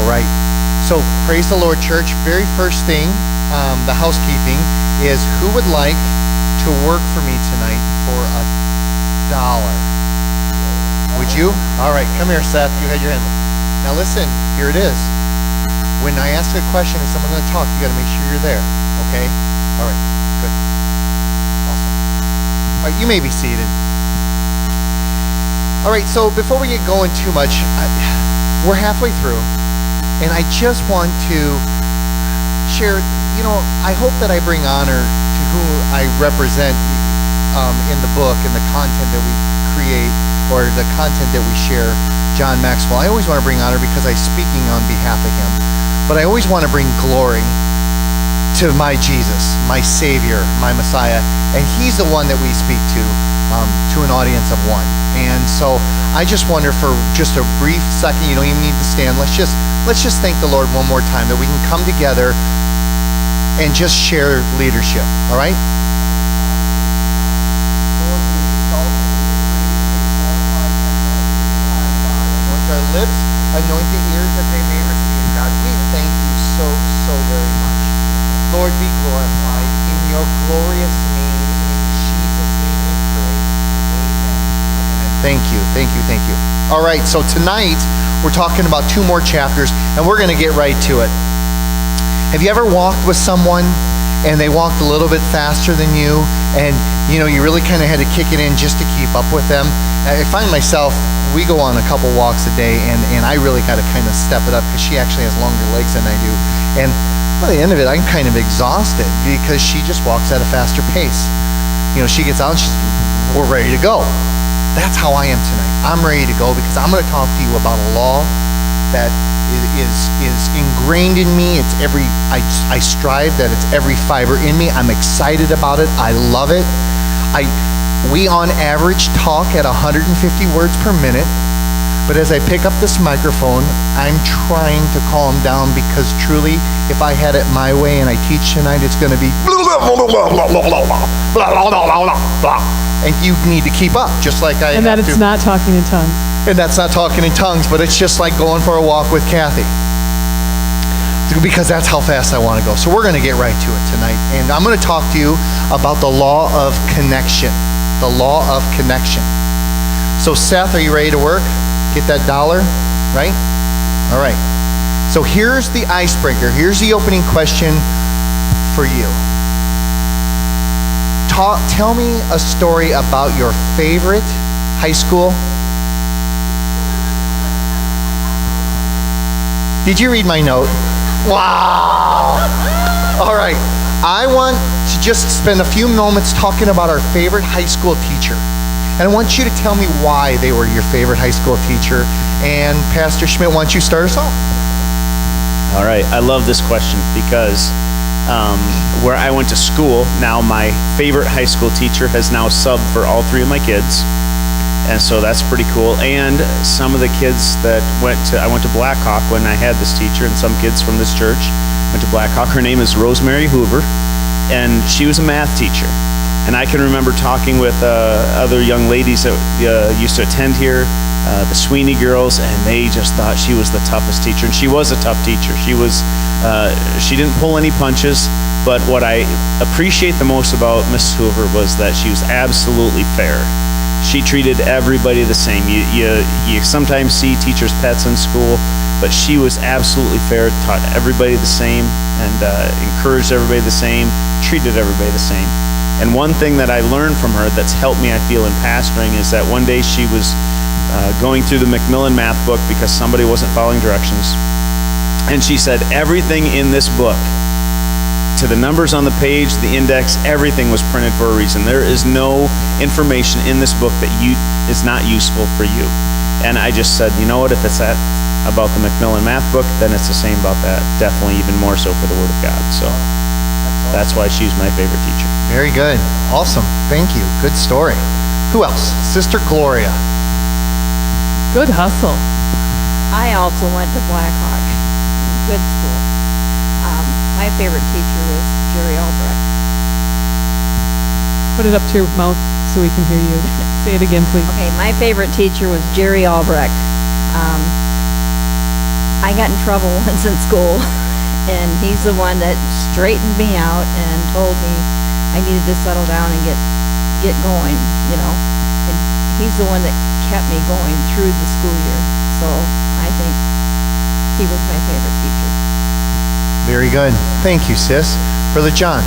right. So praise the Lord, church. Very first thing, the housekeeping is who would like to work for me tonight for $1? Would you? All right, come here, Seth. You had your hand up. Now listen, here it is. When I ask a question and someone's going to talk, you got to make sure you're there. Okay? All right. Good. Awesome. All right, you may be seated. All right, so before we get going too much, we're halfway through, and I just want to share, I hope that I bring honor to who I represent in the book and the content that we create or the content that we share, John Maxwell. I always want to bring honor because I'm speaking on behalf of him, but I always want to bring glory to my Jesus, my Savior, my Messiah, and he's the one that we speak to an audience of one. And so I just wonder for just a brief second, you don't even need to stand, let's just thank the Lord one more time that we can come together and just share leadership, all right? Lord, we exalt you, we praise you, we glorify you, anoint our lips, anoint the ears that they may receive, God. We thank you so very much. Lord, be glorified in your glorious name. In Jesus' name we pray. Amen. Thank you. All right, so tonight we're talking about 2 more chapters, and we're going to get right to it. Have you ever walked with someone and they walked a little bit faster than you, and you really kind of had to kick it in just to keep up with them? I find myself, we go on a couple walks a day, and I really got to kind of step it up because she actually has longer legs than I do. And by the end of it, I'm kind of exhausted because she just walks at a faster pace. She gets out and we're ready to go. That's how I am tonight. I'm ready to go because I'm going to talk to you about a law that is ingrained in me. It's I strive that it's every fiber in me. I'm excited about it. I love it. We on average talk at 150 words per minute. But as I pick up this microphone, I'm trying to calm down because truly, if I had it my way and I teach tonight, it's going to be and you need to keep up, just like I have to. And that it's not talking in tongues. And that's not talking in tongues, but it's just like going for a walk with Kathy. Because that's how fast I want to go. So we're going to get right to it tonight. And I'm going to talk to you about the law of connection. The law of connection. So Seth, are you ready to work? Get that $1, right? All right. So here's the icebreaker. Here's the opening question for you. Tell me a story about your favorite high school. Did you read my note? Wow. All right. I want to just spend a few moments talking about our favorite high school teacher. And I want you to tell me why they were your favorite high school teacher. And Pastor Schmidt, why don't you start us off? All right. I love this question because where I went to school, now my favorite high school teacher has now subbed for all 3 of my kids. And so that's pretty cool. And some of the kids that I went to Blackhawk when I had this teacher, and some kids from this church went to Blackhawk. Her name is Rosemary Hoover, and she was a math teacher. And I can remember talking with other young ladies that used to attend here, the Sweeney girls, and they just thought she was the toughest teacher. And she was a tough teacher. She didn't pull any punches, but what I appreciate the most about Mrs. Hoover was that she was absolutely fair. She treated everybody the same. You sometimes see teachers' pets in school, but she was absolutely fair, taught everybody the same, and encouraged everybody the same, treated everybody the same. And one thing that I learned from her that's helped me, I feel, in pastoring is that one day she was going through the Macmillan math book because somebody wasn't following directions. And she said, everything in this book, to the numbers on the page, the index, everything was printed for a reason. There is no information in this book that is not useful for you. And I just said, you know what, if it's that about the Macmillan math book, then it's the same about that. Definitely even more so for the Word of God. So that's why she's my favorite teacher. Very good. Awesome. Thank you. Good story. Who else? Sister Gloria. Good hustle. I also went to Blackhawk. Good school. My favorite teacher was Jerry Albrecht. Put it up to your mouth so we can hear you. Say it again, please. Okay, my favorite teacher was Jerry Albrecht. I got in trouble once in school, and he's the one that straightened me out and told me I needed to settle down and get going, And he's the one that kept me going through the school year. So I think he was my favorite teacher. Very good. Thank you, sis. Brother John,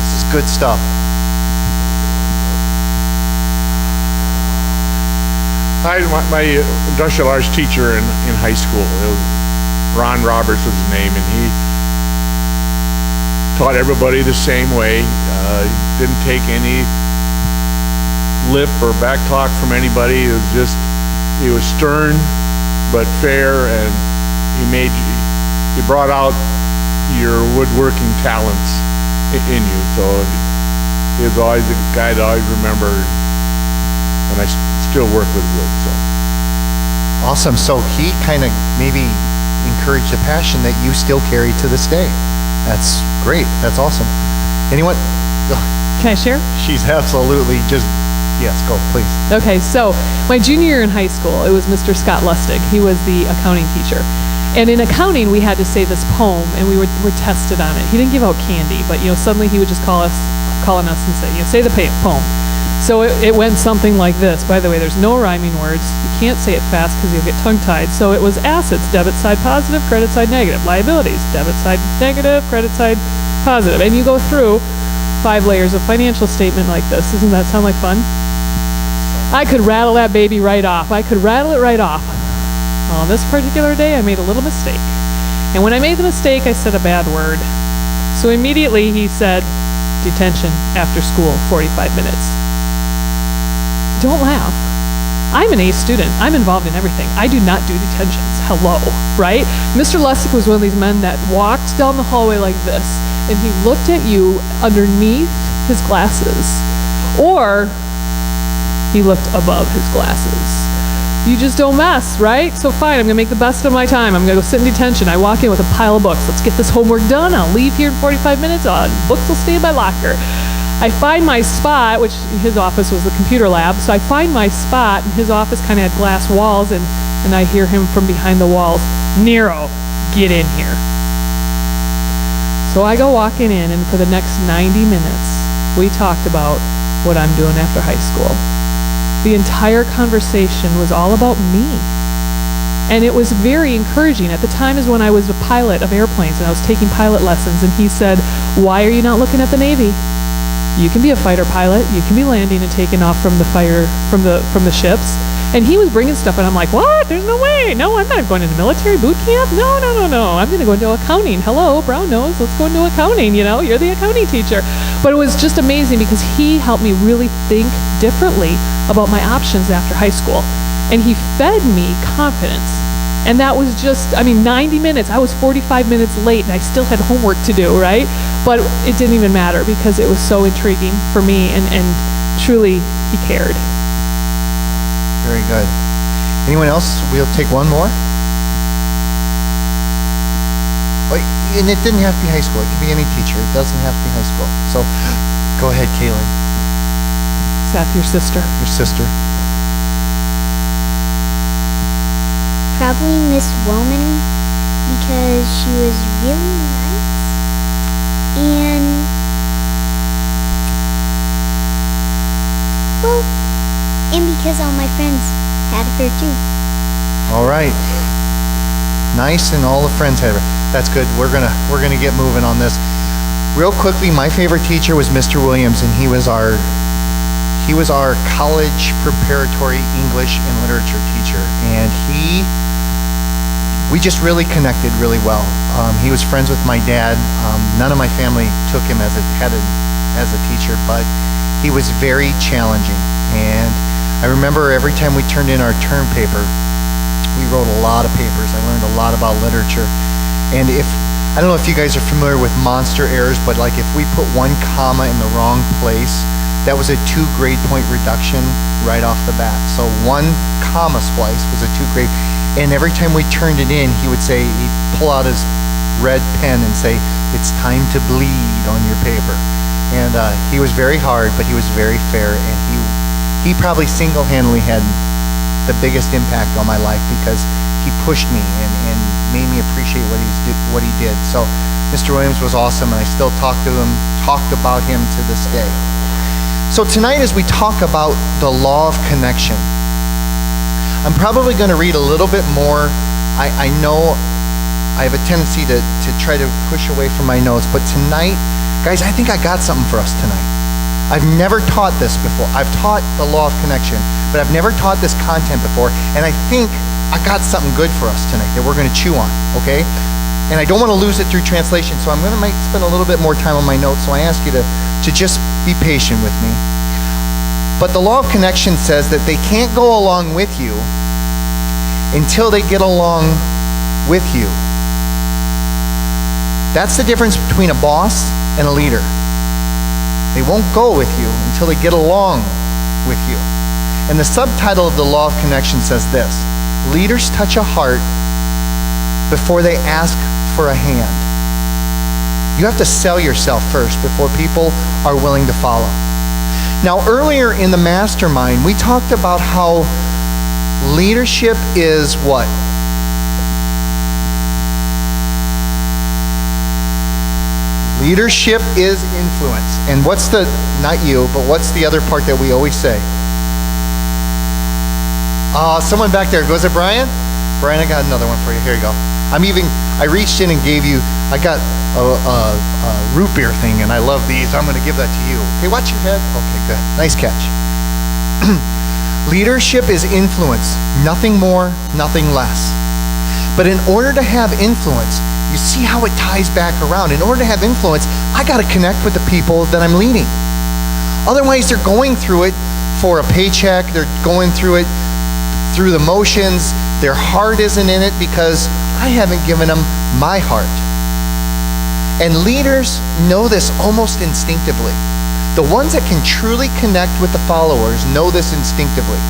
this is good stuff. My industrial arts teacher in high school, it was Ron Roberts was his name, and he taught everybody the same way. Didn't take any lip or back talk from anybody. He was stern but fair, and he brought out your woodworking talents in you. So he was always a guy to always remember, and I still work with wood. So Awesome. So he kind of maybe encouraged a passion that you still carry to this day. That's great. That's awesome. Anyone? Can I share? She's absolutely just, yes, go, please. Okay, so my junior year in high school, it was Mr. Scott Lustig. He was the accounting teacher. And in accounting, we had to say this poem, and we were tested on it. He didn't give out candy, but suddenly he would just call on us and say, say the poem. So it went something like this. By the way, there's no rhyming words. You can't say it fast because you'll get tongue-tied. So it was assets, debit side positive, credit side negative. Liabilities, debit side negative, credit side positive. And you go through 5 layers of financial statement like this. Doesn't that sound like fun? I could rattle that baby right off. I could rattle it right off. On this particular day, I made a little mistake. And when I made the mistake, I said a bad word. So immediately he said, detention after school, 45 minutes. Don't laugh. I'm an A student. I'm involved in everything. I do not do detentions. Hello, right? Mr. Lustig was one of these men that walked down the hallway like this, and he looked at you underneath his glasses, or he looked above his glasses. You just don't mess, right? So fine, I'm gonna make the best of my time. I'm gonna go sit in detention. I walk in with a pile of books. Let's get this homework done. I'll leave here in 45 minutes. Books will stay in my locker. I find my spot, which his office was the computer lab, so I find my spot, and his office kind of had glass walls, and I hear him from behind the walls, Nero, get in here. So I go walking in, and for the next 90 minutes, we talked about what I'm doing after high school. The entire conversation was all about me. And it was very encouraging. At the time is when I was a pilot of airplanes, and I was taking pilot lessons, and he said, why are you not looking at the Navy? You can be a fighter pilot. You can be landing and taking off from the the ships. And he was bringing stuff, and I'm like, what? There's no way. No, I'm not going into military boot camp. No. I'm going to go into accounting. Hello, brown nose. Let's go into accounting. You're the accounting teacher. But it was just amazing because he helped me really think differently about my options after high school. And he fed me confidence. And that was just, 90 minutes. I was 45 minutes late, and I still had homework to do, right? But it didn't even matter because it was so intriguing for me, and truly, he cared. Very good. Anyone else? We'll take one more. And it didn't have to be high school. It can be any teacher. It doesn't have to be high school. So go ahead, Kaylin. Seth, your sister. Your sister. Probably Miss Woman, because she was really nice, and because all my friends had her too. All right. Nice, and all the friends had her. That's good. We're gonna get moving on this. Real quickly, my favorite teacher was Mr. Williams, and he was our college preparatory English and literature teacher, and we just really connected really well. He was friends with my dad. None of my family took him as a teacher, but he was very challenging. And I remember every time we turned in our term paper, we wrote a lot of papers. I learned a lot about literature. And I don't know if you guys are familiar with monster errors, but like if we put one comma in the wrong place, that was a 2 grade point reduction right off the bat. So 1 comma splice was a 2 grade. And every time we turned it in, he'd pull out his red pen and say, it's time to bleed on your paper. And he was very hard, but he was very fair. And he probably single-handedly had the biggest impact on my life because he pushed me and made me appreciate what he did. So Mr. Williams was awesome, and I still talked about him to this day. So tonight, as we talk about the law of connection, I'm probably going to read a little bit more. I know I have a tendency to try to push away from my notes, but tonight, guys, I think I got something for us tonight. I've never taught this before. I've taught the law of connection, but I've never taught this content before, and I think I got something good for us tonight that we're going to chew on, okay? And I don't want to lose it through translation, so I'm going to spend a little bit more time on my notes, so I ask you to just be patient with me. But the law of connection says that they can't go along with you until they get along with you. That's the difference between a boss and a leader. They won't go with you until they get along with you. And the subtitle of the law of connection says this: leaders touch a heart before they ask for a hand. You have to sell yourself first before people are willing to follow. Now, earlier in the mastermind, we talked about how leadership is what? Leadership is influence. And what's the, not you, but what's the other part that we always say? Someone back there. Was it Brian? Brian, I got another one for you. Here you go. I reached in and gave you, I got a root beer thing, and I love these. I'm going to give that to you. Okay, watch your head. Okay, good. Nice catch. Leadership is influence. Nothing more, nothing less. But in order to have influence, you see how it ties back around. In order to have influence, I got to connect with the people that I'm leading. Otherwise, they're going through it for a paycheck. They're going through it through the motions. Their heart isn't in it because I haven't given them my heart. And leaders know this almost instinctively. The ones that can truly connect with the followers know this instinctively,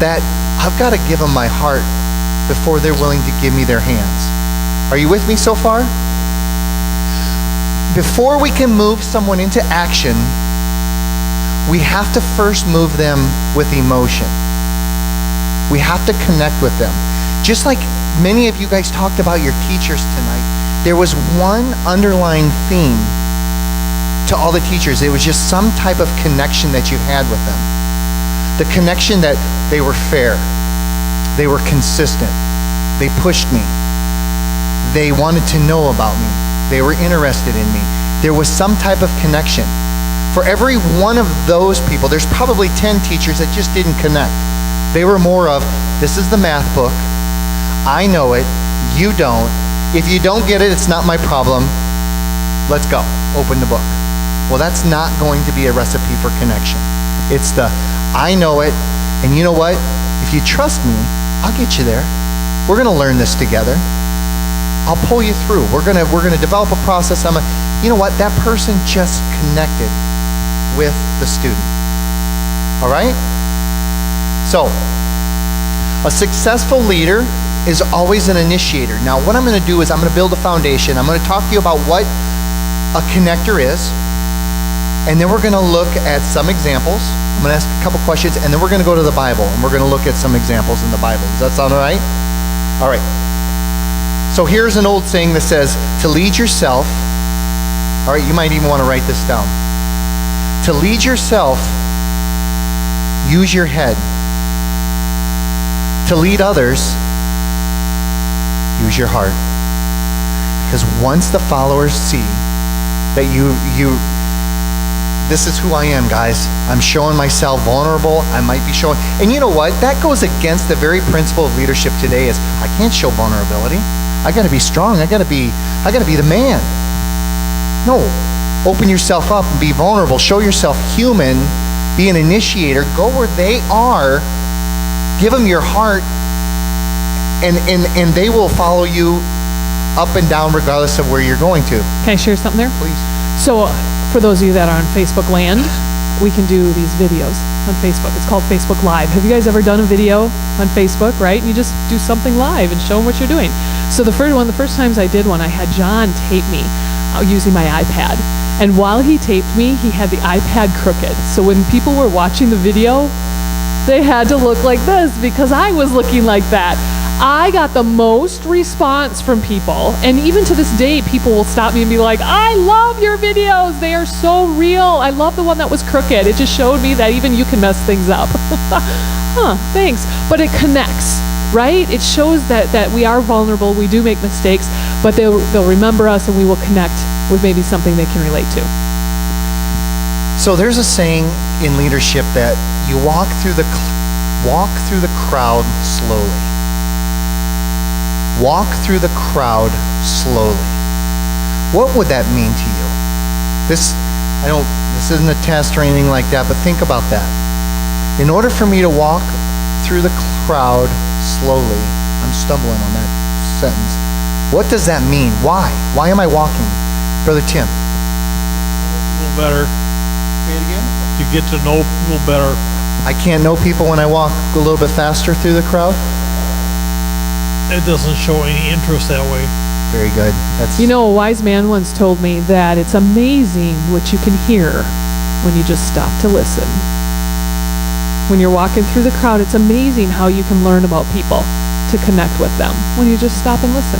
that I've got to give them my heart before they're willing to give me their hands. Are you with me so far? Before we can move someone into action, we have to first move them with emotion. We have to connect with them. Just like many of you guys talked about your teachers tonight, there was one underlying theme to all the teachers. It was just some type of connection that you had with them. The connection that they were fair, they were consistent, they pushed me, they wanted to know about me, they were interested in me. There was some type of connection. For every one of those people, there's probably 10 teachers that just didn't connect. They were more of, this is the math book, I know it, you don't. If you don't get it, it's not my problem. Let's go, open the book. Well, that's not going to be a recipe for connection. It's the, I know it, and you know what? If you trust me, I'll get you there. We're going to learn this together. I'll pull you through. We're going to develop a process. You know what? That person just connected with the student. All right? So, a successful leader is always an initiator. Now, what I'm going to do is I'm going to build a foundation. I'm going to talk to you about what a connector is, and then we're going to look at some examples. I'm going to ask a couple questions, and then we're going to go to the Bible, and we're going to look at some examples in the Bible. Does that sound all right? All right. So here's an old saying that says, to lead yourself, all right, you might even want to write this down. To lead yourself, use your head. To lead others, use your heart. Because once the followers see that this is who I am, guys. I'm showing myself vulnerable. I might be showing, and you know what? That goes against the very principle of leadership today is I can't show vulnerability. I got to be strong. I got to be the man. No, open yourself up and be vulnerable. Show yourself human. Be an initiator. Go where they are. Give them your heart, and they will follow you up and down regardless of where you're going to. Can I share something there? Please. So for those of you that are on Facebook land, we can do these videos on Facebook. It's called Facebook Live. Have you guys ever done a video on Facebook, right? You just do something live and show them what you're doing. So the first times I did one, I had John tape me using my iPad. And while he taped me, he had the iPad crooked. So when people were watching the video, they had to look like this because I was looking like that. I got the most response from people. And even to this day, people will stop me and be like, I love your videos. They are so real. I love the one that was crooked. It just showed me that even you can mess things up. Thanks. But it connects, right? It shows that we are vulnerable. We do make mistakes, but they'll remember us and we will connect with maybe something they can relate to. So there's a saying in leadership that you walk through the crowd slowly. Walk through the crowd slowly. What would that mean to you? This isn't a test or anything like that, but think about that. In order for me to walk through the crowd slowly, I'm stumbling on that sentence. What does that mean? Why? Why am I walking? Brother Tim. A little better. Say it again. To get to know people better. I can't know people when I walk a little bit faster through the crowd? It doesn't show any interest that way. Very good. That's You know, a wise man once told me that it's amazing what you can hear when you just stop to listen. When you're walking through the crowd, it's amazing how you can learn about people to connect with them when you just stop and listen.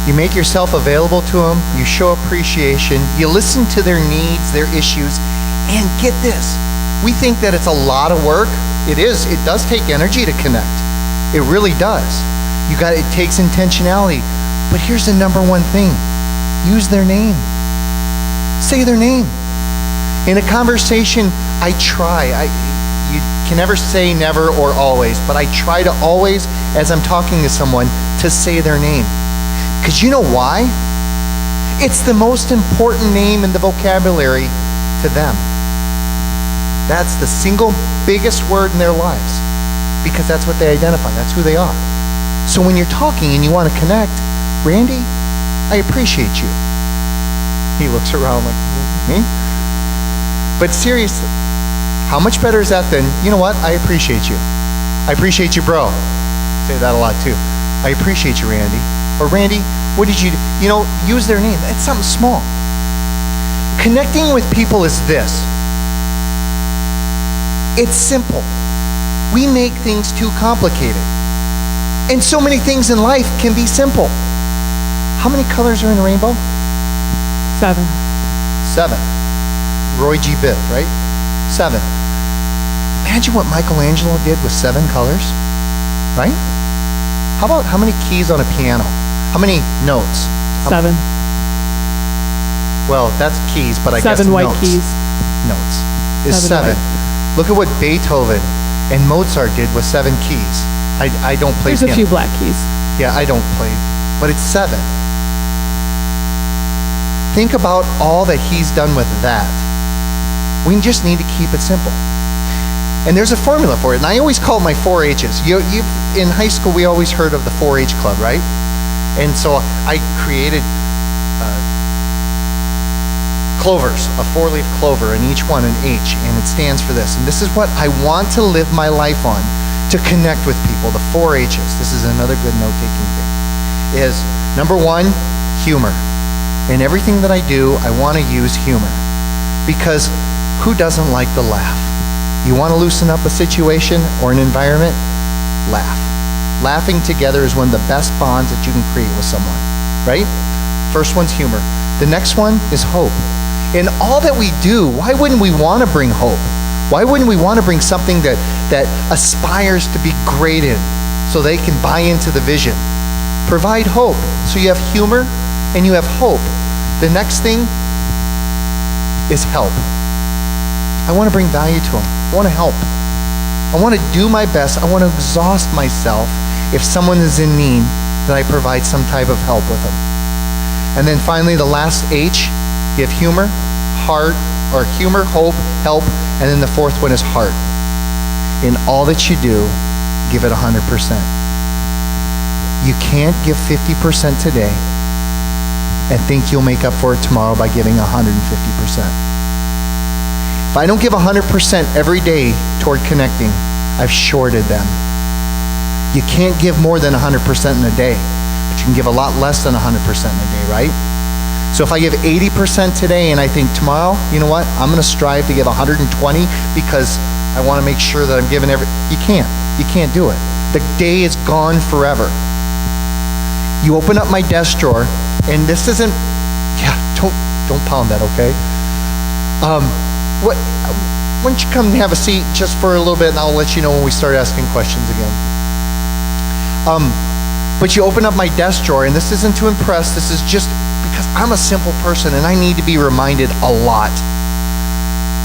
You make yourself available to them, you show appreciation, you listen to their needs, their issues, and get this. We think that it's a lot of work. It is. It does take energy to connect. It really does. It takes intentionality. But here's the number one thing. Use their name. Say their name. In a conversation, I try. You can never say never or always, but I try to always, as I'm talking to someone, to say their name. Because you know why? It's the most important name in the vocabulary to them. That's the single biggest word in their lives, because that's what they identify. That's who they are. So when you're talking and you want to connect, Randy, I appreciate you. He looks around like, me? But seriously, how much better is that than, you know what, I appreciate you. I appreciate you, bro. Say that a lot too. I appreciate you, Randy. Or Randy, what did you do? Use their name. It's something small. Connecting with people is this. It's simple. We make things too complicated. And so many things in life can be simple. How many colors are in a rainbow? 7. 7. Roy G. Biv, right? 7. Imagine what Michelangelo did with 7 colors, right? How many keys on a piano? How many notes? 7. Well, that's keys, but I guess 7 white notes. keys. Notes is 7. white. Look at what Beethoven and Mozart did with 7 keys. I don't play There's a piano. few black keys. Yeah, I don't play, but it's 7. Think about all that he's done with that. We just need to keep it simple. And there's a formula for it, and I always call it my 4 H's. In high school, we always heard of the 4-H club, right? And so I created clovers, a 4-leaf clover, and each one an H, and it stands for this. And this is what I want to live my life on, to connect with people, the 4 H's. This is another good note-taking thing. Is number 1, humor. In everything that I do, I want to use humor. Because who doesn't like to laugh? You want to loosen up a situation or an environment? Laugh. Laughing together is one of the best bonds that you can create with someone, right? First one's humor. The next one is hope. In all that we do, why wouldn't we want to bring hope? Why wouldn't we want to bring something that aspires to be great in so they can buy into the vision? Provide hope. So you have humor and you have hope. The next thing is help. I want to bring value to them. I want to help. I want to do my best. I want to exhaust myself if someone is in need, that I provide some type of help with them. And then finally, the last H, you have humor, heart, or humor, hope, help, and then the fourth one is heart. In all that you do, give it 100%. You can't give 50% today and think you'll make up for it tomorrow by giving 150%. If I don't give 100% every day toward connecting, I've shorted them. You can't give more than 100% in a day, but you can give a lot less than 100% in a day, right? So if I give 80% today and I think tomorrow, you know what? I'm going to strive to give 120 because I want to make sure that I'm giving you can't do it. The day is gone forever. You open up my desk drawer, and this isn't, don't pound that, okay? Why don't you come and have a seat just for a little bit, and I'll let you know when we start asking questions again. But you open up my desk drawer, and this isn't to impress, this is just because I'm a simple person, and I need to be reminded a lot.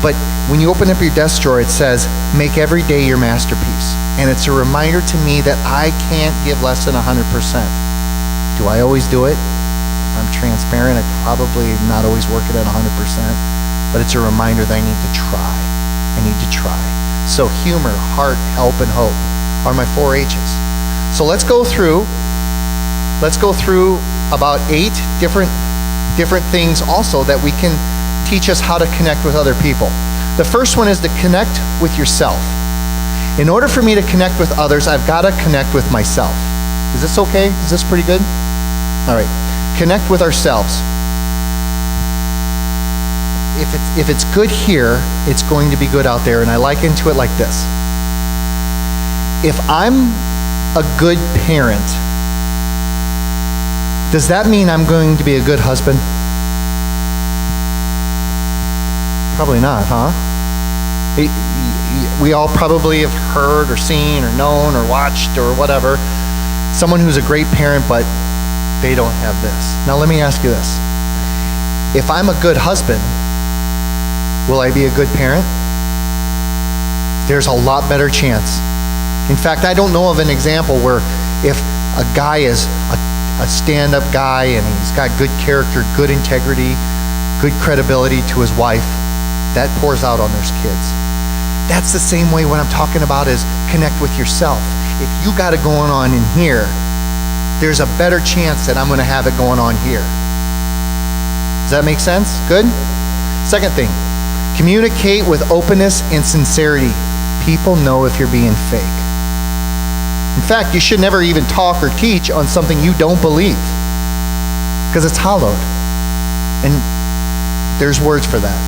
But when you open up your desk drawer, it says, make every day your masterpiece. And it's a reminder to me that I can't give less than 100%. Do I always do it? If I'm transparent, I probably not always work it at 100%. But it's a reminder that I need to try. I need to try. So humor, heart, help, and hope are my 4 H's. So let's go through about 8 different things also that we can teach us how to connect with other people. The first one is to connect with yourself. In order for me to connect with others, I've got to connect with myself. Is this okay? Is this pretty good? All right. Connect with ourselves. If it's good here, it's going to be good out there, and I liken to it like this. If I'm a good parent, does that mean I'm going to be a good husband? Probably not, huh? We all probably have heard or seen or known or watched or whatever someone who's a great parent, but they don't have this. Now let me ask you this. If I'm a good husband, will I be a good parent? There's a lot better chance. In fact, I don't know of an example where if a guy is a stand-up guy and he's got good character, good integrity, good credibility to his wife, that pours out on their kids. That's the same way what I'm talking about is connect with yourself. If you got it going on in here, there's a better chance that I'm going to have it going on here. Does that make sense? Good? Second thing, communicate with openness and sincerity. People know if you're being fake. In fact, you should never even talk or teach on something you don't believe, because it's hollowed. And there's words for that.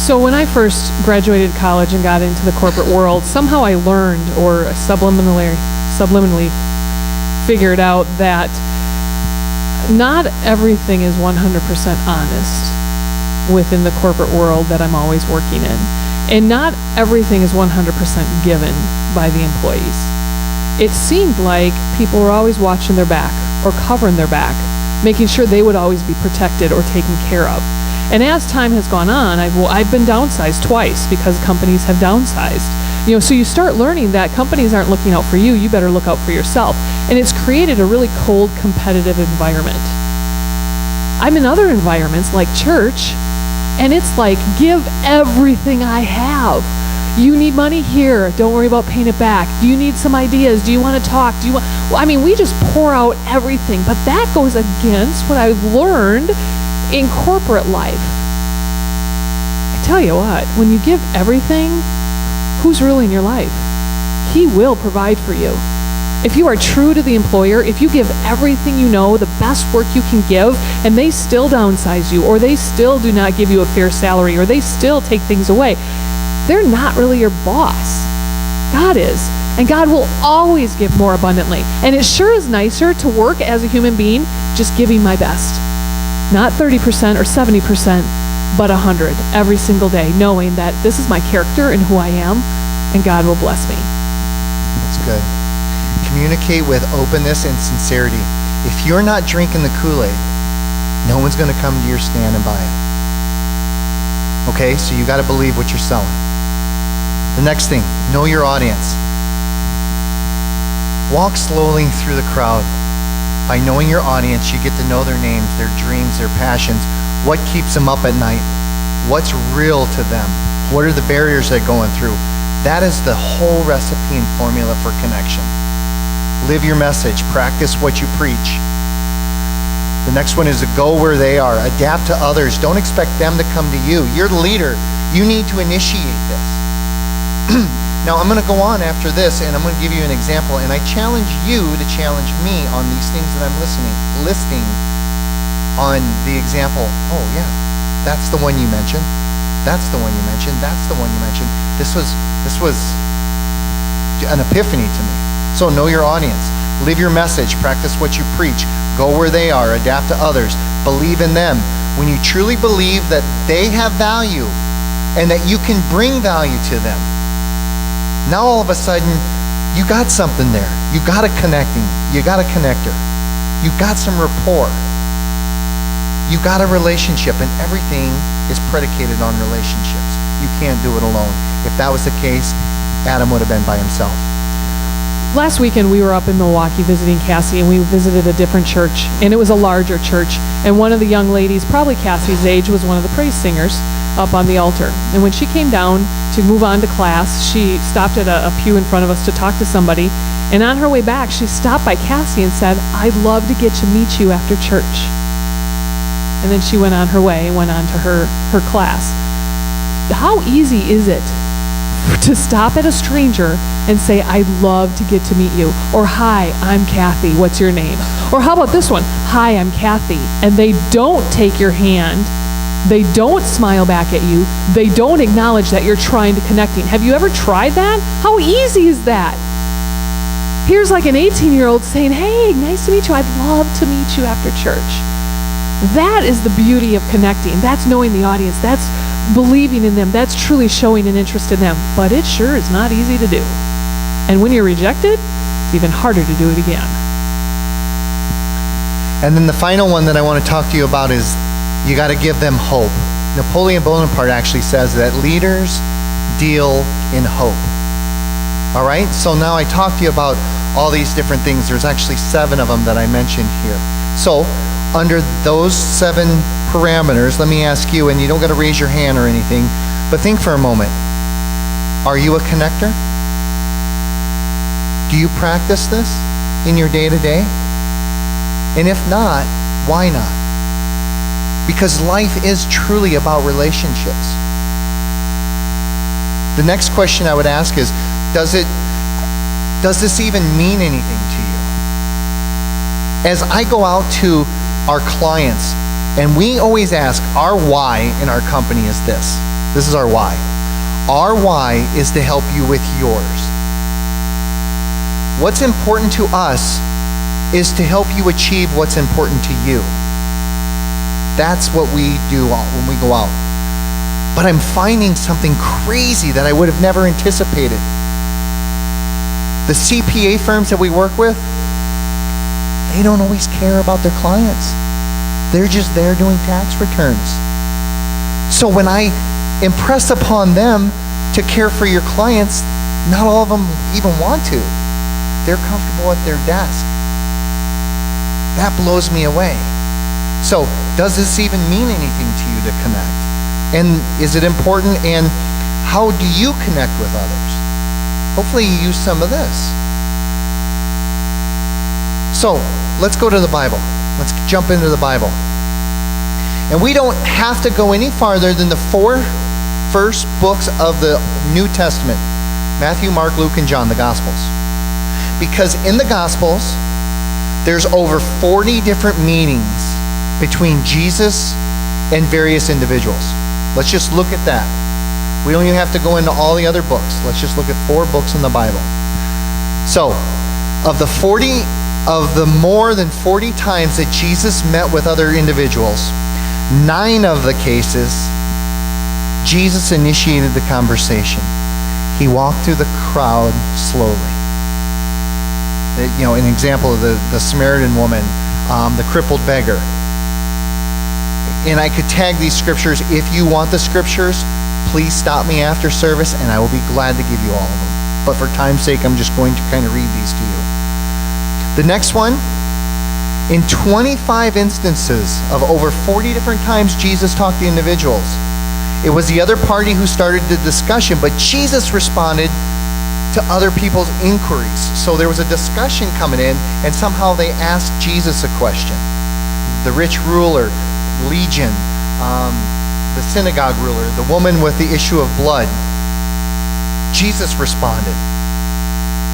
So when I first graduated college and got into the corporate world, somehow I learned or subliminally figured out that not everything is 100% honest within the corporate world that I'm always working in. And not everything is 100% given by the employees. It seemed like people were always watching their back or covering their back, making sure they would always be protected or taken care of. And as time has gone on, I've been downsized twice because companies have downsized. So you start learning that companies aren't looking out for you, you better look out for yourself. And it's created a really cold, competitive environment. I'm in other environments like church, and it's like, give everything I have. You need money here, don't worry about paying it back. Do you need some ideas? Do you want to talk? We just pour out everything. But that goes against what I've learned in corporate life. I tell you what, when you give everything, who's really in your life? He will provide for you. If you are true to the employer, if you give everything you know, the best work you can give, and they still downsize you, or they still do not give you a fair salary, or they still take things away, they're not really your boss. God is. And God will always give more abundantly. And it sure is nicer to work as a human being just giving my best. Not 30% or 70%, but 100 every single day, knowing that this is my character and who I am, and God will bless me. That's good. Communicate with openness and sincerity. If you're not drinking the Kool-Aid, no one's going to come to your stand and buy it. Okay, so you got to believe what you're selling. The next thing, know your audience. Walk slowly through the crowd. By knowing your audience, you get to know their names, their dreams, their passions, what keeps them up at night, what's real to them, what are the barriers they're going through. That is the whole recipe and formula for connection. Live your message, practice what you preach. The next one is to go where they are, adapt to others. Don't expect them to come to you. You're the leader. You need to initiate this. Now, I'm going to go on after this, and I'm going to give you an example, and I challenge you to challenge me on these things that I'm listing on the example. Oh, yeah, that's the one you mentioned. That's the one you mentioned. That's the one you mentioned. This was an epiphany to me. So know your audience. Live your message. Practice what you preach. Go where they are. Adapt to others. Believe in them. When you truly believe that they have value and that you can bring value to them, now all of a sudden, you got something there. You got a connecting. You got a connector. You got some rapport. You got a relationship, and everything is predicated on relationships. You can't do it alone. If that was the case, Adam would have been by himself. Last weekend, we were up in Milwaukee visiting Cassie, and we visited a different church, and it was a larger church. And one of the young ladies, probably Cassie's age, was one of the praise singers up on the altar. And when she came down to move on to class, she stopped at a pew in front of us to talk to somebody. And on her way back, she stopped by Cassie and said, "I'd love to get to meet you after church." And then she went on her way and went on to her class. How easy is it to stop at a stranger and say, "I'd love to get to meet you," or "Hi, I'm Kathy, what's your name?" Or how about this one, "Hi, I'm Kathy," and they don't take your hand, they don't smile back at you, they don't acknowledge that you're trying to connecting. Have you ever tried that? How easy is that? Here's like an 18-year-old saying, "Hey, nice to meet you, I'd love to meet you after church." That is the beauty of connecting. That's knowing the audience. That's believing in them. That's truly showing an interest in them. But it sure is not easy to do. And when you're rejected, it's even harder to do it again. And then the final one that I want to talk to you about is you got to give them hope. Napoleon Bonaparte actually says that leaders deal in hope. All right? So now I talked to you about all these different things. There's actually 7 of them that I mentioned here. So under those 7 parameters, let me ask you, and you don't got to raise your hand or anything, but think for a moment. Are you a connector? Do you practice this in your day-to-day? And if not, why not? Because life is truly about relationships. The next question I would ask is, does this even mean anything to you? As I go out to our clients, and we always ask, our why in our company is this. This is our why. Our why is to help you with yours. What's important to us is to help you achieve what's important to you. That's what we do when we go out. But I'm finding something crazy that I would have never anticipated. The CPA firms that we work with, they don't always care about their clients. They're just there doing tax returns. So when I impress upon them to care for your clients, not all of them even want to. They're comfortable at their desk. That blows me away. So does this even mean anything to you to connect? And is it important? And how do you connect with others? Hopefully you use some of this. So let's go to the Bible. Let's jump into the Bible. And we don't have to go any farther than the 4 first books of the New Testament: Matthew, Mark, Luke, and John, the Gospels. Because in the Gospels, there's over 40 different meetings between Jesus and various individuals. Let's just look at that. We don't even have to go into all the other books. Let's just look at 4 books in the Bible. So, of the more than 40 times that Jesus met with other individuals, 9 of the cases, Jesus initiated the conversation. He walked through the crowd slowly. An example of the Samaritan woman, the crippled beggar. And I could tag these scriptures. If you want the scriptures, please stop me after service and I will be glad to give you all of them. But for time's sake, I'm just going to kind of read these to you. The next one, in 25 instances of over 40 different times Jesus talked to individuals, it was the other party who started the discussion, but Jesus responded to other people's inquiries. So there was a discussion coming in, and somehow they asked Jesus a question. The rich ruler, Legion, the synagogue ruler, the woman with the issue of blood. Jesus responded.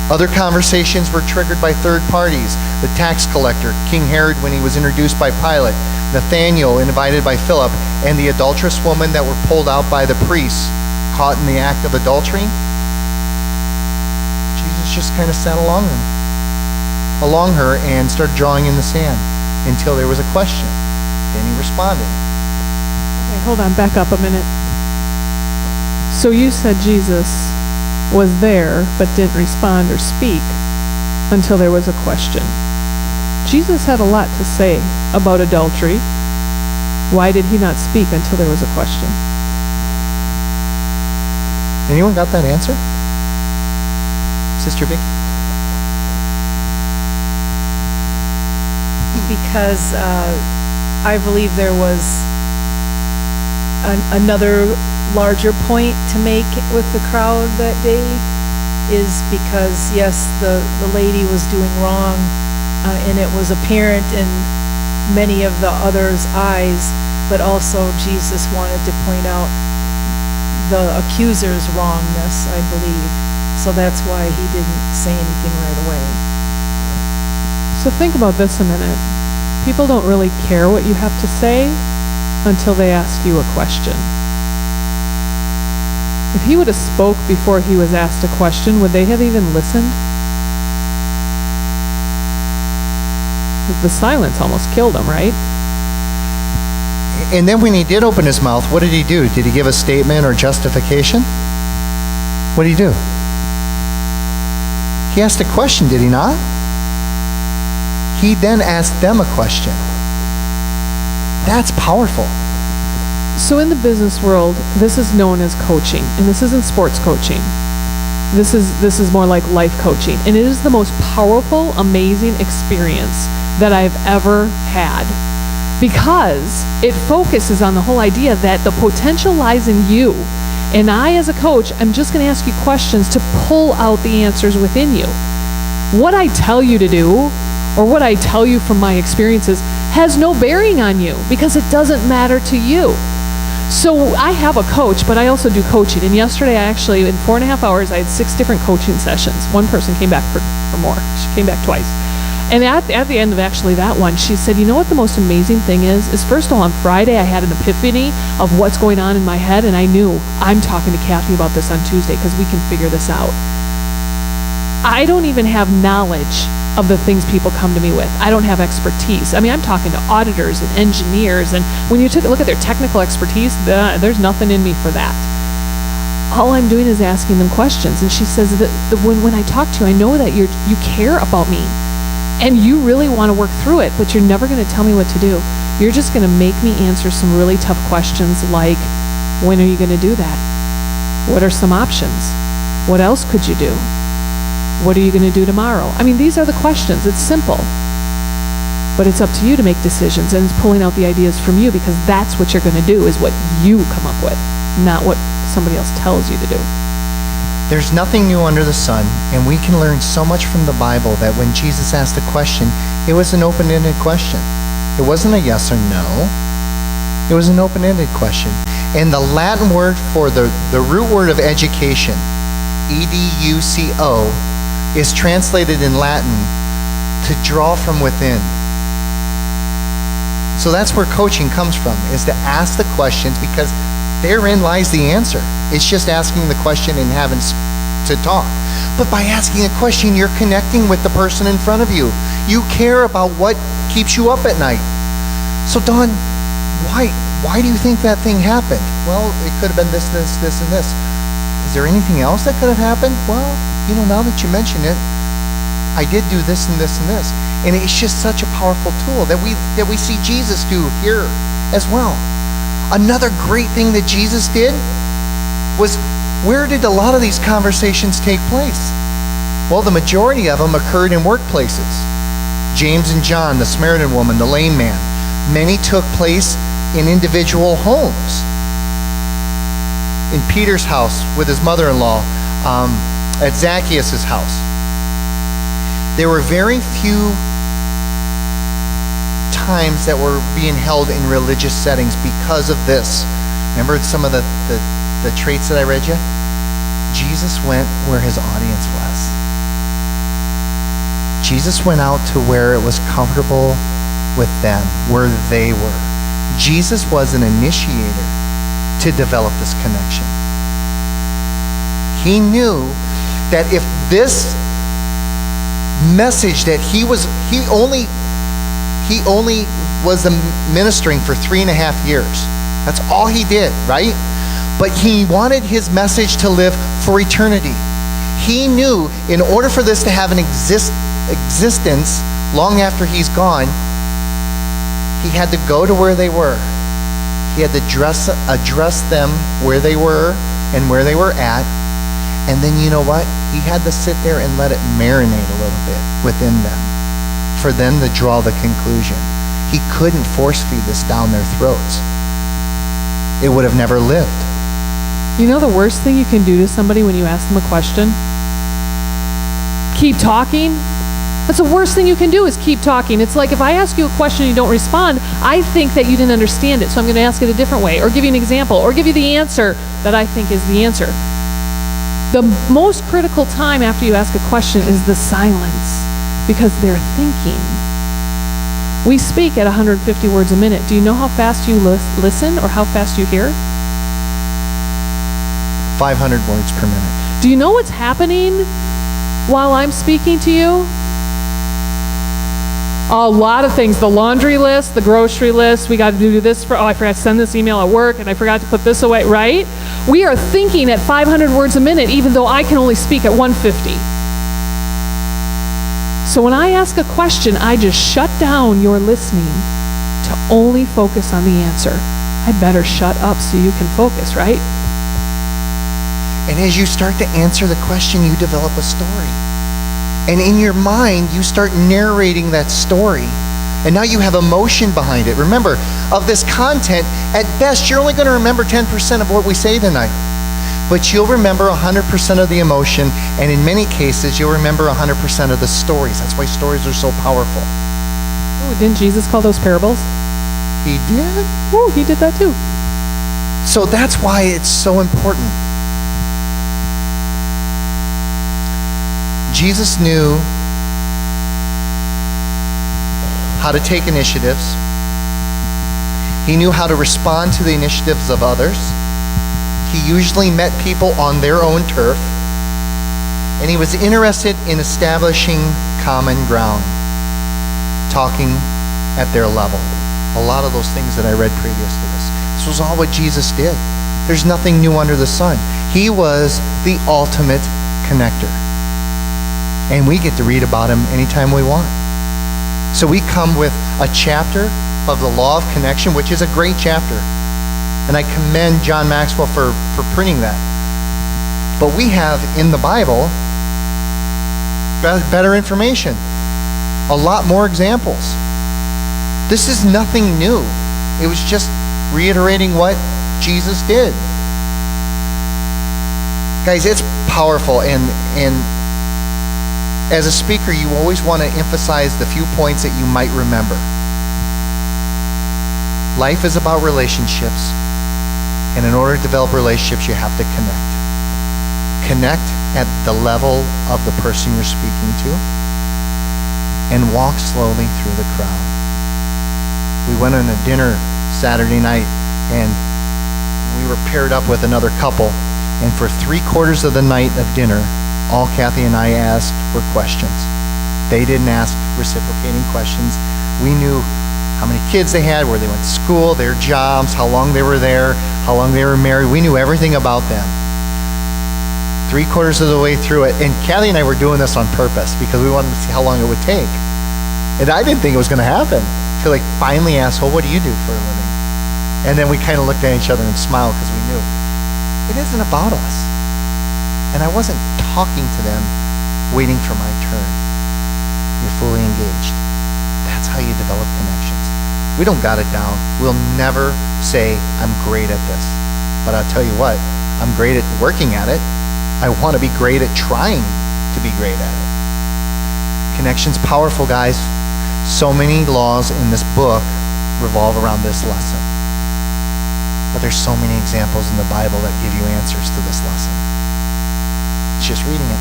Other conversations were triggered by third parties. The tax collector, King Herod, when he was introduced by Pilate, Nathanael, invited by Philip, and the adulterous woman that were pulled out by the priests, caught in the act of adultery. Jesus Jesus just kind of sat along her and started drawing in the sand until there was a question. Then he responded. Okay, hold on, back up a minute. So you said Jesus was there but didn't respond or speak until there was a question. Jesus had a lot to say about adultery. Why did he not speak until there was a question? Anyone got that answer? Sister Vicky? Because I believe there was another larger point to make with the crowd that day, is because, yes, the lady was doing wrong, and it was apparent in many of the others' eyes, but also Jesus wanted to point out the accuser's wrongness, I believe. So that's why he didn't say anything right away. So think about this a minute. People don't really care what you have to say until they ask you a question. If he would have spoke before he was asked a question, would they have even listened? The silence almost killed him, right? And then when he did open his mouth, what did he do? Did he give a statement or justification? What did he do? He asked a question, did he not? He then asked them a question. That's powerful. So in the business world, this is known as coaching, and this isn't sports coaching. This is more like life coaching, and it is the most powerful, amazing experience that I've ever had, because it focuses on the whole idea that the potential lies in you. And I, as a coach, I'm just going to ask you questions to pull out the answers within you. What I tell you to do, or what I tell you from my experiences, has no bearing on you because it doesn't matter to you. So I have a coach, but I also do coaching. And yesterday, I actually, in 4.5 hours, I had 6 different coaching sessions. One person came back for more. She came back twice. And at the end of actually that one, she said, you know what the most amazing thing is first of all, on Friday, I had an epiphany of what's going on in my head, and I knew I'm talking to Kathy about this on Tuesday because we can figure this out. I don't even have knowledge of the things people come to me with. I don't have expertise. I mean, I'm talking to auditors and engineers, and when you took a look at their technical expertise, there's nothing in me for that. All I'm doing is asking them questions. And she says that when I talk to you, I know that you care about me, and you really want to work through it, but you're never going to tell me what to do. You're just going to make me answer some really tough questions like, when are you going to do that? What are some options? What else could you do? What are you going to do tomorrow? I mean, these are the questions. It's simple. But it's up to you to make decisions, and it's pulling out the ideas from you, because that's what you're going to do, is what you come up with, not what somebody else tells you to do. There's nothing new under the sun, and we can learn so much from the Bible that when Jesus asked a question, it was an open-ended question. It wasn't a yes or no. It was an open-ended question. And the Latin word for the root word of education, educo, is translated in Latin to draw from within. So that's where coaching comes from, is to ask the questions, because therein lies the answer. It's just asking the question and having to talk. But by asking a question, you're connecting with the person in front of you. You care about what keeps you up at night. So Dawn, why do you think that thing happened? Well, it could have been this, and this. Is there anything else that could have happened? Well, now that you mention it, I did do this and this and this. And it's just such a powerful tool that we see Jesus do here as well. Another great thing that Jesus did was, where did a lot of these conversations take place? Well, the majority of them occurred in workplaces. James and John, the Samaritan woman, the lame man. Many took place in individual homes. In Peter's house with his mother-in-law, at Zacchaeus' house. There were very few times that were being held in religious settings because of this. Remember some of the traits that I read you? Jesus went where his audience was. Jesus went out to where it was comfortable with them, where they were. Jesus was an initiator to develop this connection. He knew that if this message that he only was ministering for 3.5 years. That's all he did, right? But he wanted his message to live for eternity. He knew in order for this to have an existence long after he's gone, he had to go to where they were. He had to address them where they were and where they were at. And then you know what? He had to sit there and let it marinate a little bit within them for them to draw the conclusion. He couldn't force feed this down their throats. It would have never lived. You know the worst thing you can do to somebody when you ask them a question? Keep talking. That's the worst thing you can do, is keep talking. It's like if I ask you a question and you don't respond, I think that you didn't understand it, so I'm going to ask it a different way, or give you an example, or give you the answer that I think is the answer. The most critical time after you ask a question is the silence, because they're thinking. We speak at 150 words a minute. Do you know how fast you listen or how fast you hear? 500 words per minute. Do you know what's happening while I'm speaking to you? A lot of things. The laundry list, the grocery list, we got to do this I forgot to send this email at work, and I forgot to put this away, right? We are thinking at 500 words a minute, even though I can only speak at 150. So when I ask a question, I just shut down your listening to only focus on the answer. I better shut up so you can focus, right? And as you start to answer the question, you develop a story. And in your mind, you start narrating that story. And now you have emotion behind it. Remember, of this content, at best, you're only going to remember 10% of what we say tonight. But you'll remember 100% of the emotion, and in many cases, you'll remember 100% of the stories. That's why stories are so powerful. Ooh, didn't Jesus call those parables? He did? Ooh, he did that too. So that's why it's so important. Jesus knew how to take initiatives. He knew how to respond to the initiatives of others. He usually met people on their own turf. And he was interested in establishing common ground, talking at their level. A lot of those things that I read previous to this. This was all what Jesus did. There's nothing new under the sun. He was the ultimate connector. And we get to read about him anytime we want. So we come with a chapter of the law of connection, which is a great chapter. And I commend John Maxwell for printing that. But we have in the Bible better information, a lot more examples. This is nothing new. It was just reiterating what Jesus did. Guys, it's powerful, and as a speaker, you always want to emphasize the few points that you might remember. Life is about relationships, and in order to develop relationships, you have to connect. Connect at the level of the person you're speaking to, and walk slowly through the crowd. We went on a dinner Saturday night, and we were paired up with another couple, and for 3/4 of the night of dinner, all Kathy and I asked were questions. They didn't ask reciprocating questions. We knew how many kids they had, where they went to school, their jobs, how long they were there, how long they were married. We knew everything about them. 3/4 of the way through it, and Kathy and I were doing this on purpose because we wanted to see how long it would take. And I didn't think it was going to happen until I finally asked, well, what do you do for a living? And then we kind of looked at each other and smiled because we knew it isn't about us. And I wasn't talking to them, waiting for my turn. You're fully engaged. That's how you develop connections. We don't got it down. We'll never say, I'm great at this. But I'll tell you what, I'm great at working at it. I want to be great at trying to be great at it. Connection's powerful, guys. So many laws in this book revolve around this lesson. But there's so many examples in the Bible that give you answers to this lesson. It's just reading it.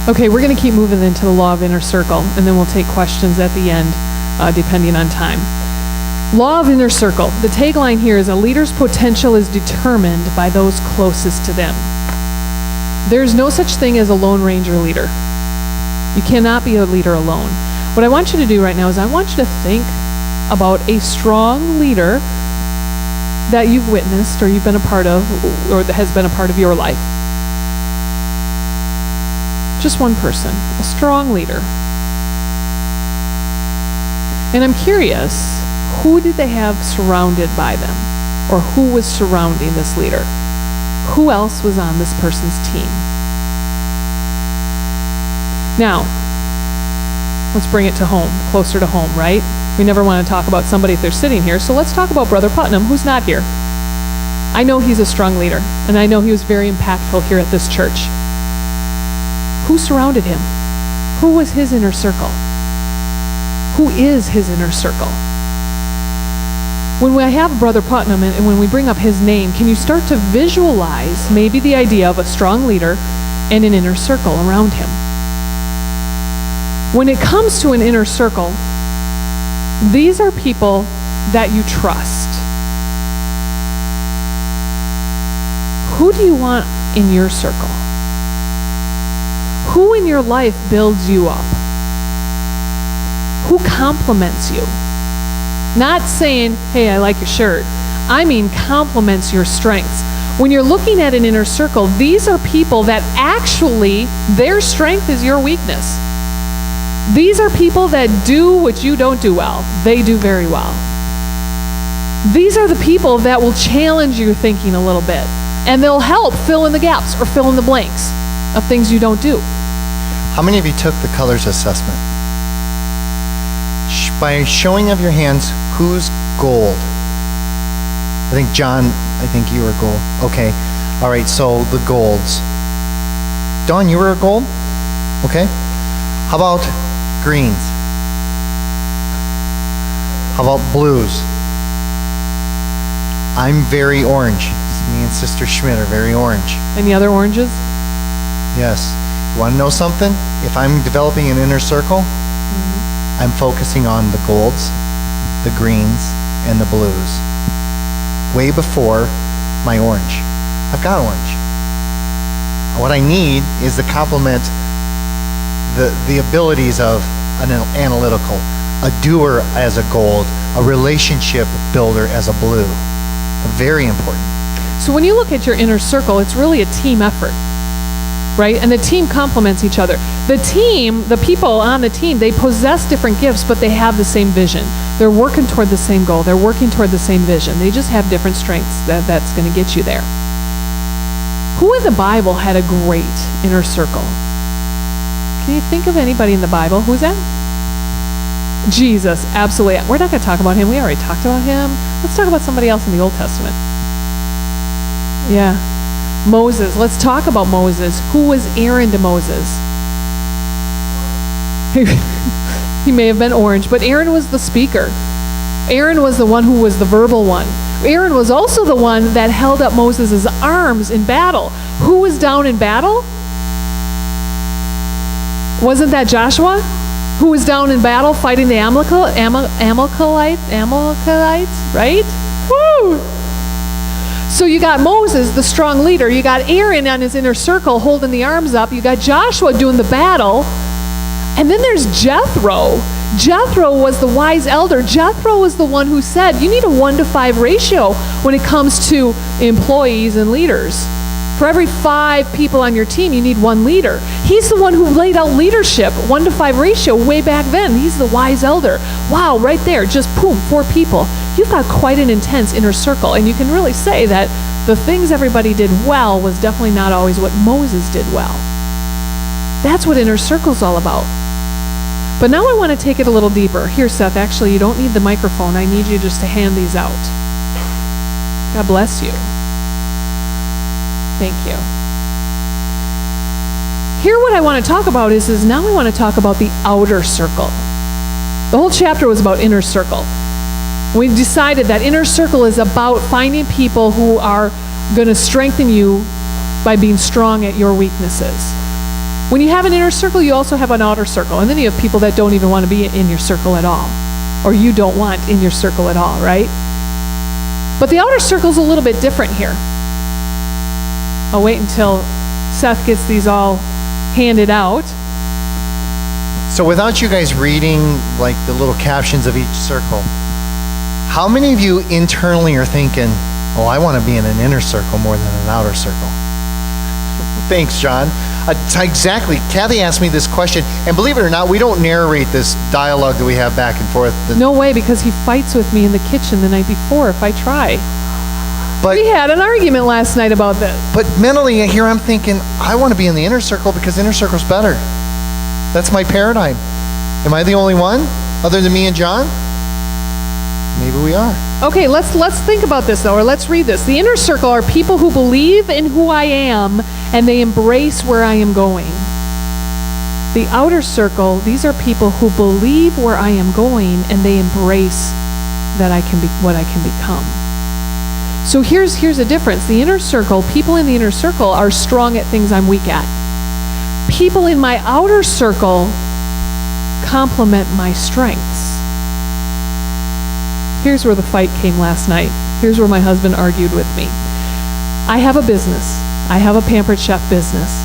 Okay, we're going to keep moving into the law of inner circle, and then we'll take questions at the end, depending on time. Law of inner circle. The tagline here is, a leader's potential is determined by those closest to them. There's no such thing as a Lone Ranger leader. You cannot be a leader alone. What I want you to do right now is I want you to think about a strong leader that you've witnessed or you've been a part of or that has been a part of your life. Just one person, a strong leader. And I'm curious, who did they have surrounded by them? Or who was surrounding this leader? Who else was on this person's team? Now, let's bring it to home, closer to home, right? We never want to talk about somebody if they're sitting here, so let's talk about Brother Putnam, who's not here. I know he's a strong leader, and I know he was very impactful here at this church. Who surrounded him? Who was his inner circle? Who is his inner circle? When I have Brother Putnam and when we bring up his name, can you start to visualize maybe the idea of a strong leader and an inner circle around him? When it comes to an inner circle, these are people that you trust. Who do you want in your circle? Who in your life builds you up? Who compliments you? Not saying, hey, I like your shirt. I mean compliments your strengths. When you're looking at an inner circle, these are people that actually, their strength is your weakness. These are people that do what you don't do well. They do very well. These are the people that will challenge your thinking a little bit. And they'll help fill in the gaps or fill in the blanks of things you don't do. How many of you took the colors assessment? By showing of your hands, who's gold? I think John, you were gold. Okay. All right, so the golds. Dawn, you were a gold? Okay. How about greens? How about blues? I'm very orange. Me and Sister Schmidt are very orange. Any other oranges? Yes. You want to know something? If I'm developing an inner circle, I'm focusing on the golds, the greens, and the blues. Way before my orange. I've got orange. What I need is to complement the abilities of an analytical, a doer as a gold, a relationship builder as a blue. Very important. So when you look at your inner circle, it's really a team effort, right? And the team complements each other. The team, the people on the team, they possess different gifts, but they have the same vision. They're working toward the same goal. They're working toward the same vision. They just have different strengths that's going to get you there. Who in the Bible had a great inner circle? Can you think of anybody in the Bible? Who's that? Jesus, absolutely. We're not going to talk about him. We already talked about him. Let's talk about somebody else in the Old Testament. Yeah. Moses. Let's talk about Moses. Who was Aaron to Moses? He may have been orange, but Aaron was the speaker. Aaron was the one who was the verbal one. Aaron was also the one that held up Moses' arms in battle. Who was down in battle? Wasn't that Joshua? Who was down in battle fighting the Amalekites, right? Woo! So you got Moses, the strong leader. You got Aaron on his inner circle holding the arms up. You got Joshua doing the battle. And then there's Jethro. Jethro was the wise elder. Jethro was the one who said, you need a 1-to-5 ratio when it comes to employees and leaders. For every 5 people on your team, you need 1 leader. He's the one who laid out leadership, 1-to-5 ratio way back then. He's the wise elder. Wow, right there, just boom, 4 people. You've got quite an intense inner circle. And you can really say that the things everybody did well was definitely not always what Moses did well. That's what inner circle's all about. But now I want to take it a little deeper. Here, Seth, actually, you don't need the microphone. I need you just to hand these out. God bless you. Thank you. Here what I want to talk about is now we want to talk about the outer circle. The whole chapter was about inner circle. We decided that inner circle is about finding people who are going to strengthen you by being strong at your weaknesses. When you have an inner circle, you also have an outer circle. And then you have people that don't even want to be in your circle at all. Or you don't want in your circle at all, right? But the outer circle's a little bit different here. I'll wait until Seth gets these all handed out. So without you guys reading like the little captions of each circle, how many of you internally are thinking, oh, I want to be in an inner circle more than an outer circle? Thanks, John. Exactly. Kathy asked me this question, and believe it or not, we don't narrate this dialogue that we have back and forth. No way, because he fights with me in the kitchen the night before if I try. But We had an argument last night about this. But mentally, here I'm thinking, I want to be in the inner circle because inner circle's better. That's my paradigm. Am I the only one other than me and John? Maybe we are. Okay, let's think about this though, or let's read this. The inner circle are people who believe in who I am and they embrace where I am going. The outer circle, these are people who believe where I am going and they embrace that I can be what I can become. So here's a difference. The inner circle, people in the inner circle are strong at things I'm weak at. People in my outer circle complement my strengths. Here's where the fight came last night. Here's where my husband argued with me. I have a business. I have a Pampered Chef business.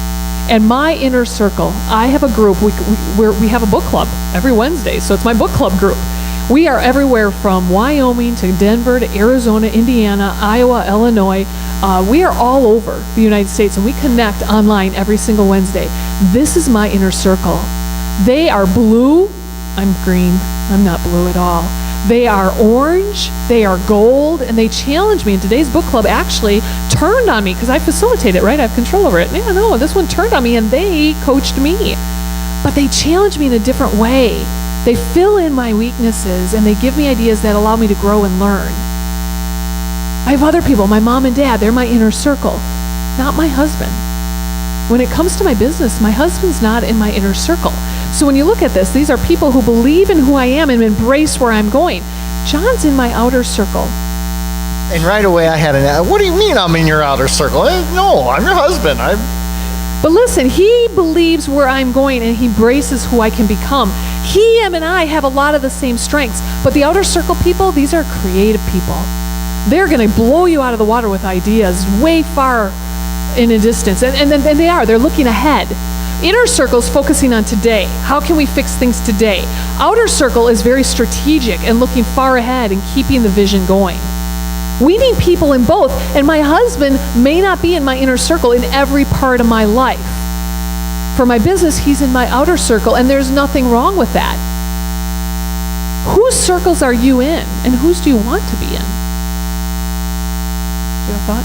And my inner circle, I have a group. We have a book club every Wednesday. So it's my book club group. We are everywhere from Wyoming to Denver to Arizona, Indiana, Iowa, Illinois. We are all over the United States, and we connect online every single Wednesday. This is my inner circle. They are blue. I'm green. I'm not blue at all. They are orange, they are gold, and they challenge me. And today's book club actually turned on me because I facilitate it, right? I have control over it. Yeah, no, this one turned on me and they coached me. But they challenge me in a different way. They fill in my weaknesses and they give me ideas that allow me to grow and learn. I have other people, my mom and dad, they're my inner circle, not my husband. When it comes to my business, my husband's not in my inner circle. So when you look at this, these are people who believe in who I am and embrace where I'm going. John's in my outer circle. And right away I had what do you mean I'm in your outer circle? No, I'm your husband. But listen, he believes where I'm going and he embraces who I can become. He, him, and I have a lot of the same strengths. But the outer circle people, these are creative people. They're going to blow you out of the water with ideas way far in a distance. And they are. They're looking ahead. Inner circle is focusing on today. How can we fix things today? Outer circle is very strategic and looking far ahead and keeping the vision going. We need people in both, and my husband may not be in my inner circle in every part of my life. For my business, he's in my outer circle, and there's nothing wrong with that. Whose circles are you in, and whose do you want to be in? Do you have a thought?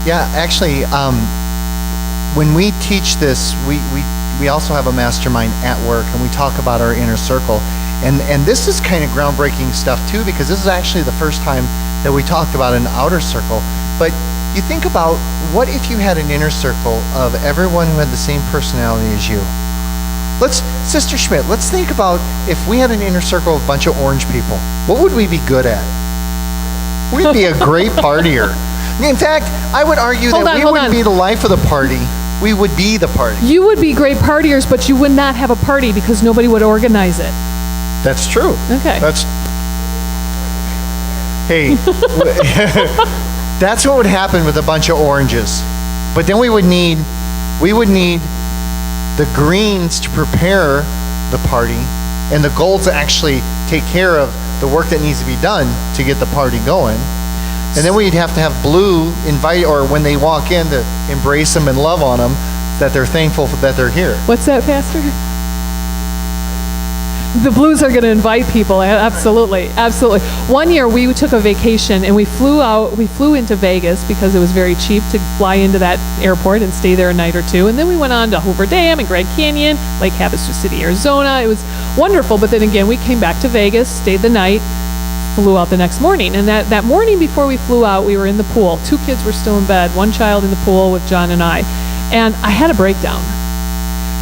Yeah, actually, when we teach this, we also have a mastermind at work, and we talk about our inner circle. And this is kind of groundbreaking stuff, too, because this is actually the first time that we talked about an outer circle. But you think about, what if you had an inner circle of everyone who had the same personality as you? Sister Schmidt, let's think about if we had an inner circle of a bunch of orange people. What would we be good at? We'd be a great partier. In fact, I would argue that we wouldn't be the life of the party. We would be the party. You would be great partiers, but you would not have a party because nobody would organize it. That's true. Okay. Hey, that's what would happen with a bunch of oranges. But then we would need the greens to prepare the party and the golds to actually take care of the work that needs to be done to get the party going. And then we'd have to have blue invite, or when they walk in, to embrace them and love on them, that they're thankful that they're here. What's that, Pastor? The blues are going to invite people. Absolutely. Absolutely. One year we took a vacation and we flew into Vegas because it was very cheap to fly into that airport and stay there a night or two. And then we went on to Hoover Dam and Grand Canyon, Lake Havasu City, Arizona. It was wonderful. But then again, we came back to Vegas, stayed the night, flew out the next morning. And that morning before we flew out, we were in the pool. 2 kids were still in bed, 1 child in the pool with John and I. And I had a breakdown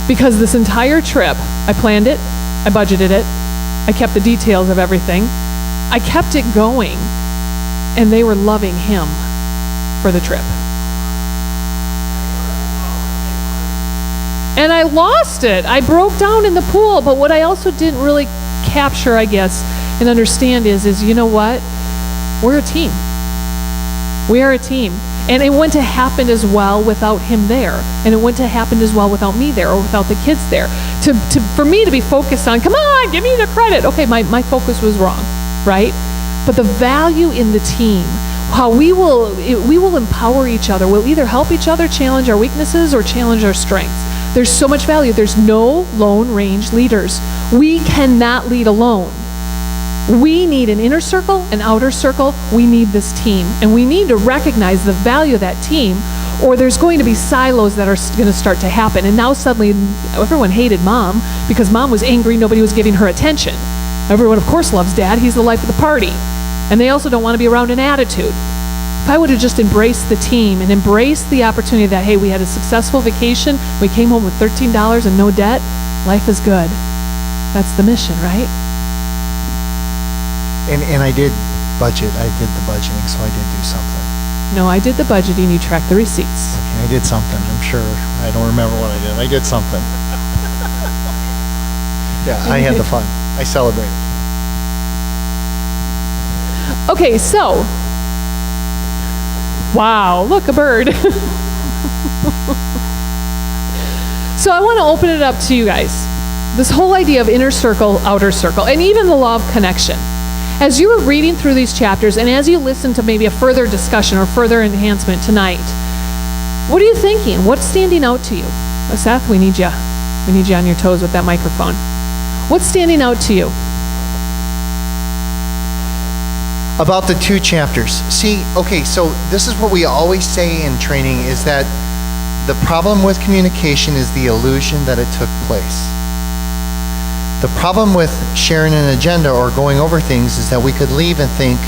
because this entire trip, I planned it, I budgeted it, I kept the details of everything, I kept it going, and they were loving him for the trip. And I lost it. I broke down in the pool, but what I also didn't really capture, I guess, and understand is you know what? We're a team. We are a team. And it wouldn't have happened as well without him there. And it wouldn't have happened as well without me there or without the kids there. for me to be focused on, come on, give me the credit. Okay, my focus was wrong, right? But the value in the team, how we will empower each other. We'll either help each other challenge our weaknesses or challenge our strengths. There's so much value. There's no lone range leaders. We cannot lead alone. We need an inner circle, an outer circle. We need this team. And we need to recognize the value of that team, or there's going to be silos that are going to start to happen. And now suddenly everyone hated mom because mom was angry, nobody was giving her attention. Everyone, of course, loves dad. He's the life of the party. And they also don't want to be around an attitude. If I would have just embraced the team and embraced the opportunity that, hey, we had a successful vacation, we came home with $13 and no debt, life is good. That's the mission, right? And I did budget. I did the budgeting, so I did do something. No, I did the budgeting, you tracked the receipts. Okay, I did something. I'm sure. I don't remember what I did. I did something. Yeah, I had the fun. I celebrated. Okay, so, wow, look, a bird. So I want to open it up to you guys. This whole idea of inner circle, outer circle, and even the law of connection. As you were reading through these chapters, and as you listen to maybe a further discussion or further enhancement tonight, what are you thinking? What's standing out to you? Seth, we need you. We need you on your toes with that microphone. What's standing out to you? About the 2 chapters. See, okay, so this is what we always say in training, is that the problem with communication is the illusion that it took place. The problem with sharing an agenda or going over things is that we could leave and think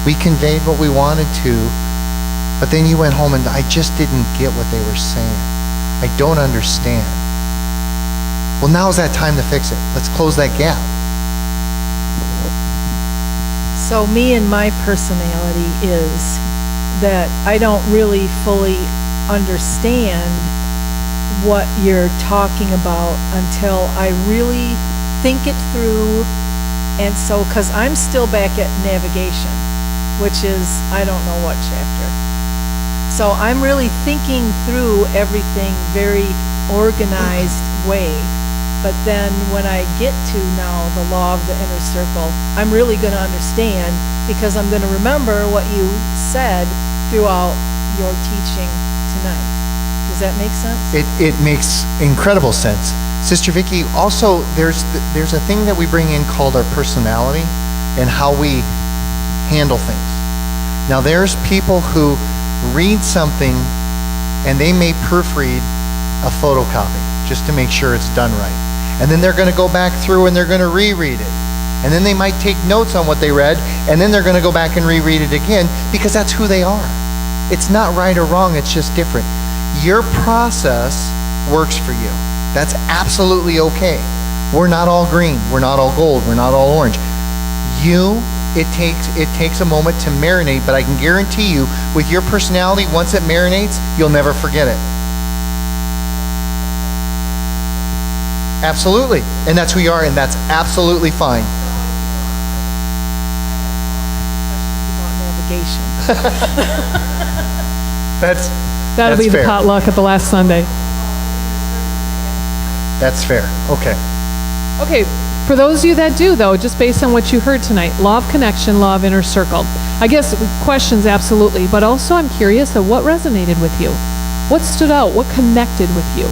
we conveyed what we wanted to, but then you went home and I just didn't get what they were saying. I don't understand. Well, now is that time to fix it. Let's close that gap. So me and my personality is that I don't really fully understand what you're talking about until I really think it through. And so, because I'm still back at navigation, which is, I don't know what chapter. So I'm really thinking through everything very organized way. But then when I get to now the law of the inner circle, I'm really going to understand because I'm going to remember what you said throughout your teaching tonight. Does that make sense? It makes incredible sense. Sister Vicki, also there's a thing that we bring in called our personality and how we handle things. Now there's people who read something and they may proofread a photocopy just to make sure it's done right. And then they're going to go back through and they're going to reread it. And then they might take notes on what they read, and then they're going to go back and reread it again because that's who they are. It's not right or wrong, it's just different. Your process works for you. That's absolutely okay. We're not all green, we're not all gold, we're not all orange. It takes a moment to marinate, but I can guarantee you, with your personality, once it marinates, you'll never forget it. Absolutely. And that's who you are, and that's absolutely fine. That'll be fair. the potluck at the last Sunday. That's fair. Okay. Okay, for those of you that do, though, just based on what you heard tonight, law of connection, law of inner circle. I guess questions, absolutely, but also I'm curious of what resonated with you. What stood out? What connected with you?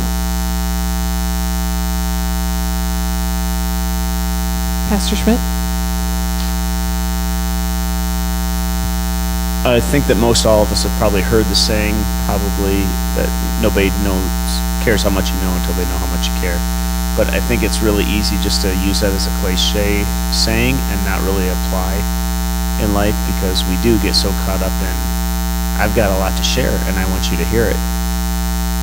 Pastor Schmidt? I think that most all of us have probably heard the saying, probably, that nobody cares how much you know until they know how much you care. But I think it's really easy just to use that as a cliche saying and not really apply in life, because we do get so caught up in, I've got a lot to share and I want you to hear it.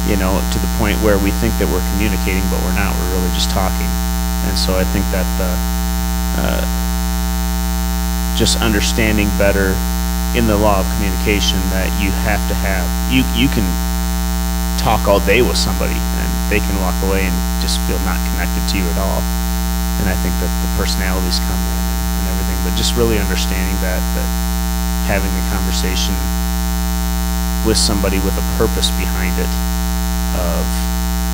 You know, to the point where we think that we're communicating, but we're not. We're really just talking. And so I think that just understanding better in the law of communication that you have to have, you can talk all day with somebody and they can walk away and just feel not connected to you at all. And I think that the personalities come in and everything, but just really understanding that having the conversation with somebody with a purpose behind it of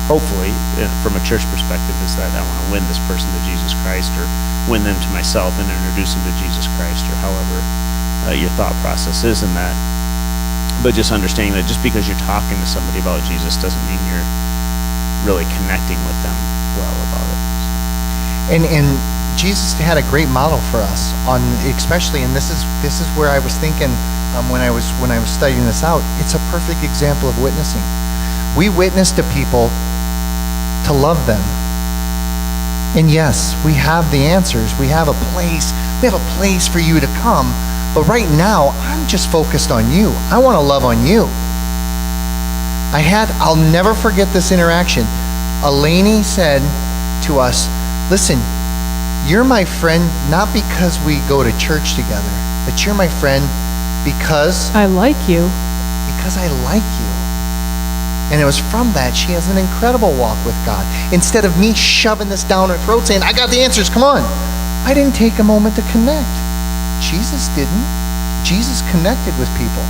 hopefully, from a church perspective, is that I want to win this person to Jesus Christ, or win them to myself and introduce them to Jesus Christ, or however your thought process is in that. But just understanding that just because you're talking to somebody about Jesus doesn't mean you're really connecting with them well about it. And Jesus had a great model for us on, especially, and this is where I was thinking when I was studying this out. It's a perfect example of witnessing. We witness to people to love them. And yes, we have the answers. We have a place. We have a place for you to come. But right now, I'm just focused on you. I want to love on you. I'll never forget this interaction. Eleni said to us, listen, you're my friend not because we go to church together, but you're my friend because I like you. I like you. And it was from that she has an incredible walk with God. Instead of me shoving this down her throat saying, I got the answers, come on. I didn't take a moment to connect. Jesus didn't. Jesus connected with people.